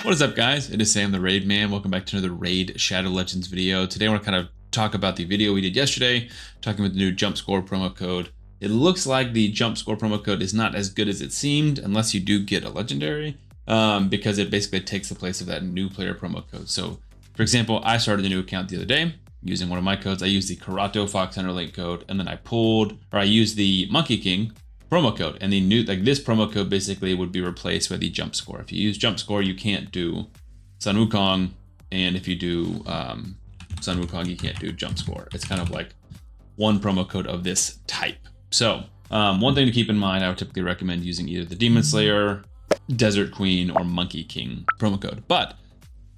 What is up, guys? It is Sam the Raid Man. Welcome back to another Raid Shadow Legends video. Today I want to kind of talk about the video we did yesterday, talking about the new jump score promo code. It looks like the jump score promo code is not as good as it seemed unless you do get a legendary, because it basically takes the place of that new player promo code. So, for example, I started a new account the other day using one of my codes. I used the Karato Fox Hunter link code, and then I used the Monkey King promo code, and the new, like, this promo code basically would be replaced by the jump score. If you use jump score, you can't do Sun Wukong, and if you do Sun Wukong, you can't do jump score. It's kind of like one promo code of this type. So one thing to keep in mind, I would typically recommend using either the Demon Slayer, Desert Queen, or Monkey King promo code. But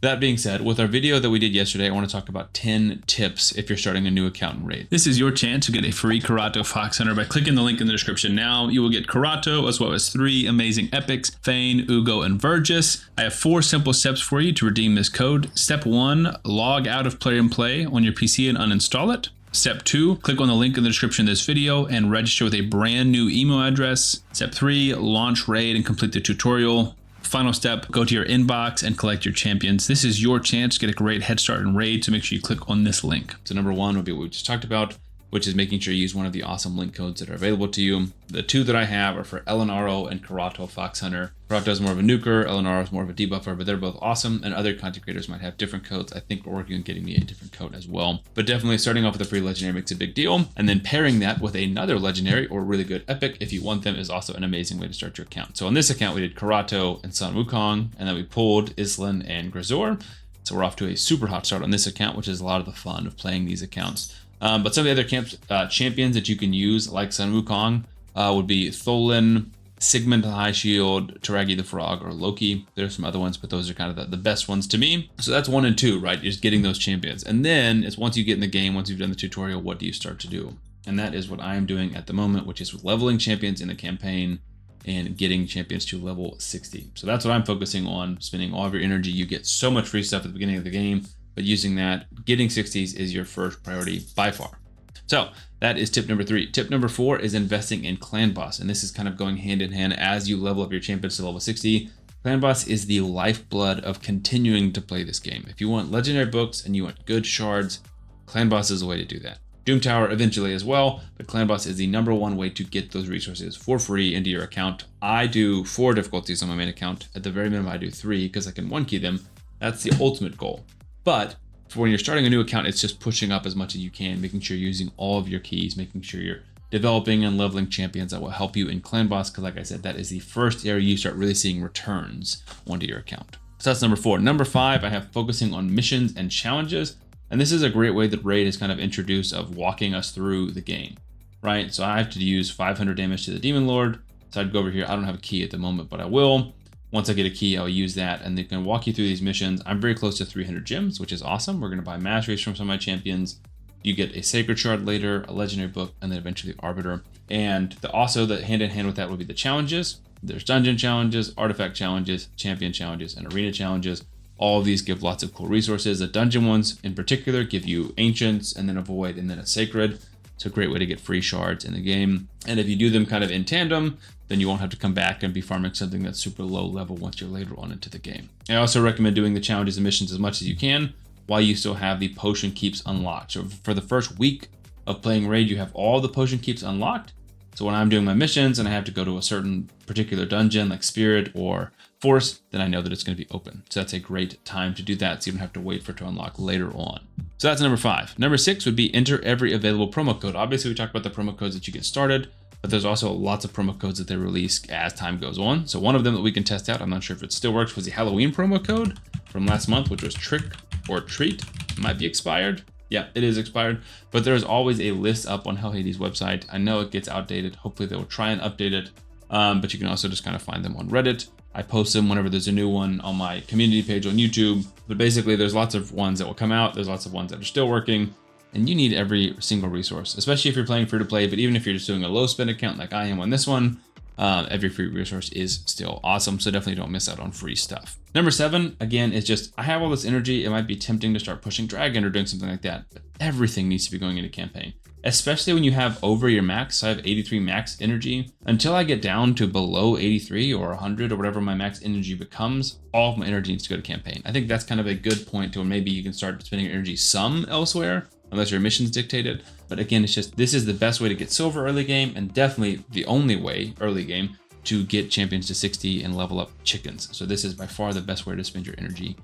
that being said, with our video that we did yesterday, I want to talk about 10 tips if you're starting a new account in Raid. This is your chance to get a free Karato Fox Hunter by clicking the link in the description now. You will get Karato as well as 3 amazing epics, Fane, Ugo, and Vergis. I have 4 simple steps for you to redeem this code. Step 1, log out of Play and Play on your PC and uninstall it. Step 2, click on the link in the description of this video and register with a brand new email address. Step 3, launch Raid and complete the tutorial. Final step, go to your inbox and collect your champions. This is your chance to get a great head start in Raid, so make sure you click on this link. So number 1 would be what we just talked about, which is making sure you use one of the awesome link codes that are available to you. The 2 that I have are for Elenaro and Karato Fox Hunter. Karato is more of a nuker, Elenaro is more of a debuffer, but they're both awesome, and other content creators might have different codes. I think we're working on getting me a different code as well. But definitely starting off with a free legendary makes a big deal, and then pairing that with another legendary or really good epic, if you want them, is also an amazing way to start your account. So on this account, we did Karato and Sun Wukong, and then we pulled Islan and Grazor. So we're off to a super hot start on this account, which is a lot of the fun of playing these accounts. But some of the other champions that you can use, like Sun Wukong, would be Tholen, Sigmund the High Shield, Taragi the Frog, or Loki. There's some other ones, but those are kind of the best ones to me. So that's 1 and 2, right? Just getting those champions. And then it's once you get in the game, once you've done the tutorial, what do you start to do? And that is what I am doing at the moment, which is leveling champions in the campaign and getting champions to level 60. So that's what I'm focusing on, spending all of your energy. You get so much free stuff at the beginning of the game, but using that, getting 60s is your first priority by far. So that is tip number 3. Tip number 4 is investing in Clan Boss. And this is kind of going hand in hand as you level up your champions to level 60. Clan Boss is the lifeblood of continuing to play this game. If you want legendary books and you want good shards, Clan Boss is the way to do that. Doom Tower eventually as well, but Clan Boss is the #1 way to get those resources for free into your account. I do 4 difficulties on my main account. At the very minimum, I do 3 because I can 1-key them. That's the ultimate goal. But for when you're starting a new account, it's just pushing up as much as you can, making sure you're using all of your keys, making sure you're developing and leveling champions that will help you in Clan Boss, because like I said, that is the first area you start really seeing returns onto your account. So that's number 4. Number 5, I have focusing on missions and challenges. And this is a great way that Raid has kind of introduced of walking us through the game, right? So I have to use 500 damage to the Demon Lord. So I'd go over here. I don't have a key at the moment, but I will. Once I get a key, I'll use that, and they can walk you through these missions. I'm very close to 300 gems, which is awesome. We're going to buy masteries from some of my champions. You get a sacred shard later, a legendary book, and then eventually arbiter. And also the hand in hand with that would be the challenges. There's dungeon challenges, artifact challenges, champion challenges, and arena challenges. All of these give lots of cool resources. The dungeon ones in particular give you ancients, and then a void, and then a sacred. It's a great way to get free shards in the game. And if you do them kind of in tandem, then you won't have to come back and be farming something that's super low level once you're later on into the game. I also recommend doing the challenges and missions as much as you can while you still have the potion keeps unlocked. So for the first week of playing Raid, you have all the potion keeps unlocked. So when I'm doing my missions and I have to go to a certain particular dungeon like Spirit or Force, then I know that it's going to be open. So that's a great time to do that, so you don't have to wait for it to unlock later on. So that's number 5. Number 6 would be enter every available promo code. Obviously, we talked about the promo codes that you get started, but there's also lots of promo codes that they release as time goes on. So one of them that we can test out, I'm not sure if it still works, was the Halloween promo code from last month, which was Trick or Treat. It might be expired. Yeah, it is expired, but there's always a list up on Hell Hades' website. I know it gets outdated. Hopefully they will try and update it, but you can also just kind of find them on Reddit. I post them whenever there's a new one on my community page on YouTube, but basically there's lots of ones that will come out. There's lots of ones that are still working, and you need every single resource, especially if you're playing free to play. But even if you're just doing a low spend account like I am on this one, every free resource is still awesome. So definitely don't miss out on free stuff. Number 7, again, is just, I have all this energy. It might be tempting to start pushing Dragon or doing something like that, but everything needs to be going into campaign, especially when you have over your max. So I have 83 max energy. Until I get down to below 83 or 100 or whatever my max energy becomes, all of my energy needs to go to campaign. I think that's kind of a good point to where maybe you can start spending your energy some elsewhere, unless your missions dictate it. But again, it's just, this is the best way to get silver early game, and definitely the only way early game to get champions to 60 and level up chickens. So this is by far the best way to spend your energy.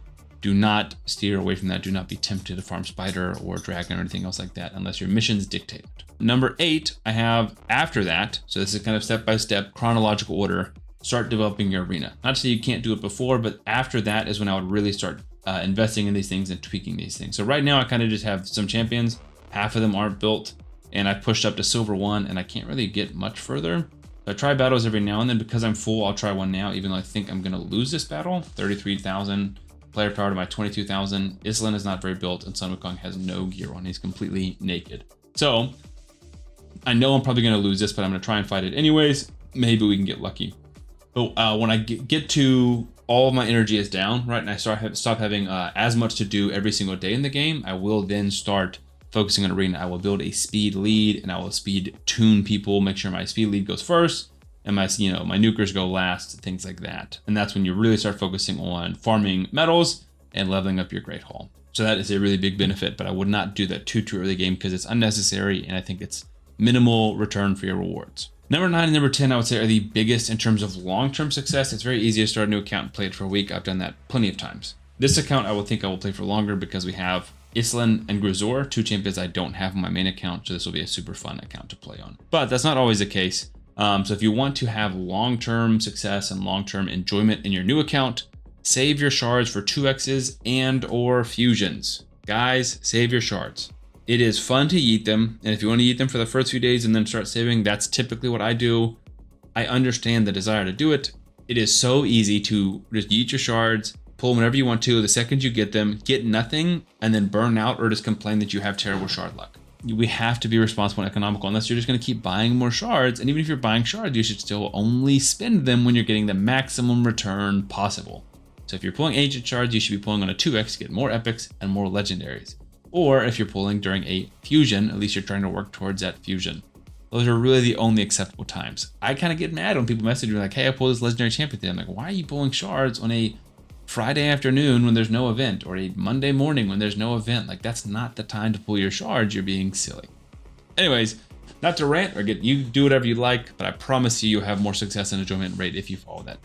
Do not steer away from that. Do not be tempted to farm spider or dragon or anything else like that unless your missions dictate it. Number 8, I have after that. So this is kind of step-by-step chronological order. Start developing your arena. Not to say you can't do it before, but after that is when I would really start investing in these things and tweaking these things. So right now I kind of just have some champions. Half of them aren't built, and I pushed up to silver 1, and I can't really get much further. I try battles every now and then. Because I'm full, I'll try one now, even though I think I'm going to lose this battle. 33,000 player power to my 22,000. Islan is not very built, and Sun Wukong has no gear on. He's completely naked. So I know I'm probably going to lose this, but I'm going to try and fight it anyways. Maybe we can get lucky. But when I get to all of my energy is down, right, and I stop having as much to do every single day in the game, I will then start focusing on arena. I will build a speed lead, and I will speed tune people, make sure my speed lead goes first and my nukers go last, things like that. And that's when you really start focusing on farming metals and leveling up your Great Hall. So that is a really big benefit, but I would not do that too early game because it's unnecessary, and I think it's minimal return for your rewards. Number 9 and number 10, I would say, are the biggest in terms of long-term success. It's very easy to start a new account and play it for a week. I've done that plenty of times. This account, I will play for longer because we have Islan and Gruzor, 2 champions I don't have on my main account, so this will be a super fun account to play on. But that's not always the case. So if you want to have long-term success and long-term enjoyment in your new account, save your shards for 2x's and or fusions. Guys, save your shards. It is fun to yeet them, and if you want to yeet them for the first few days and then start saving, that's typically what I do. I understand the desire to do it. It is so easy to just yeet your shards, pull them whenever you want to. The second you get them, get nothing, and then burn out or just complain that you have terrible shard luck. We have to be responsible and economical, unless you're just going to keep buying more shards. And even if you're buying shards, you should still only spend them when you're getting the maximum return possible. So if you're pulling ancient shards, you should be pulling on a 2x to get more epics and more legendaries. Or if you're pulling during a fusion, at least you're trying to work towards that fusion. Those are really the only acceptable times. I kind of get mad when people message me like, hey, I pulled this legendary champion today. I'm like, why are you pulling shards on a Friday afternoon when there's no event, or a Monday morning when there's no event? Like, that's not the time to pull your shards. You're being silly. Anyways, not to rant or you do whatever you like, but I promise you'll have more success and enjoyment rate if you follow that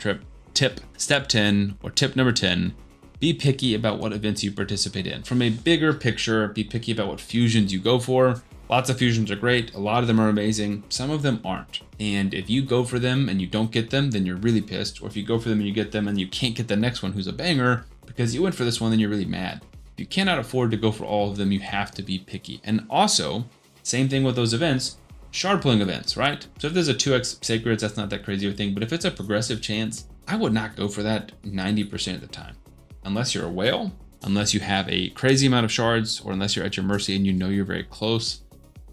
step 10 or tip number 10. Be picky about what events you participate in. From a bigger picture, be picky about what fusions you go for. Lots of fusions are great. A lot of them are amazing. Some of them aren't. And if you go for them and you don't get them, then you're really pissed. Or if you go for them and you get them and you can't get the next one who's a banger because you went for this one, then you're really mad. If you cannot afford to go for all of them, you have to be picky. And also, same thing with those events, shard pulling events, right? So if there's a 2x sacreds, that's not that crazy of a thing. But if it's a progressive chance, I would not go for that 90% of the time. Unless you're a whale, unless you have a crazy amount of shards, or unless you're at your mercy and you know you're very close,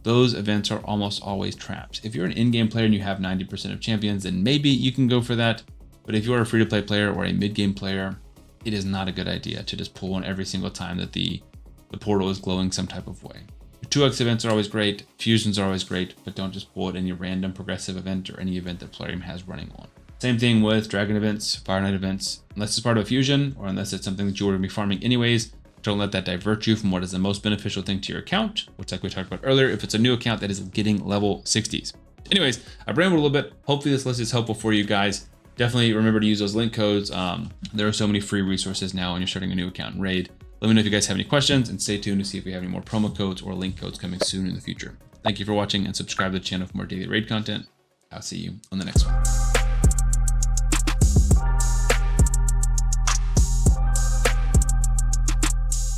those events are almost always traps. If you're an in-game player and you have 90% of champions, then maybe you can go for that. But if you're a free-to-play player or a mid-game player, it is not a good idea to just pull one every single time that the portal is glowing some type of way. 2x events are always great, fusions are always great, but don't just pull it any random progressive event or any event that Plarium has running on. Same thing with dragon events, fire knight events. Unless it's part of a fusion, or unless it's something that you were going to be farming anyways, don't let that divert you from what is the most beneficial thing to your account, which, like we talked about earlier, if it's a new account that is getting level 60s. Anyways, I rambled a little bit. Hopefully this list is helpful for you guys. Definitely remember to use those link codes. There are so many free resources now when you're starting a new account in Raid. Let me know if you guys have any questions, and stay tuned to see if we have any more promo codes or link codes coming soon in the future. Thank you for watching, and subscribe to the channel for more daily Raid content. I'll see you on the next one.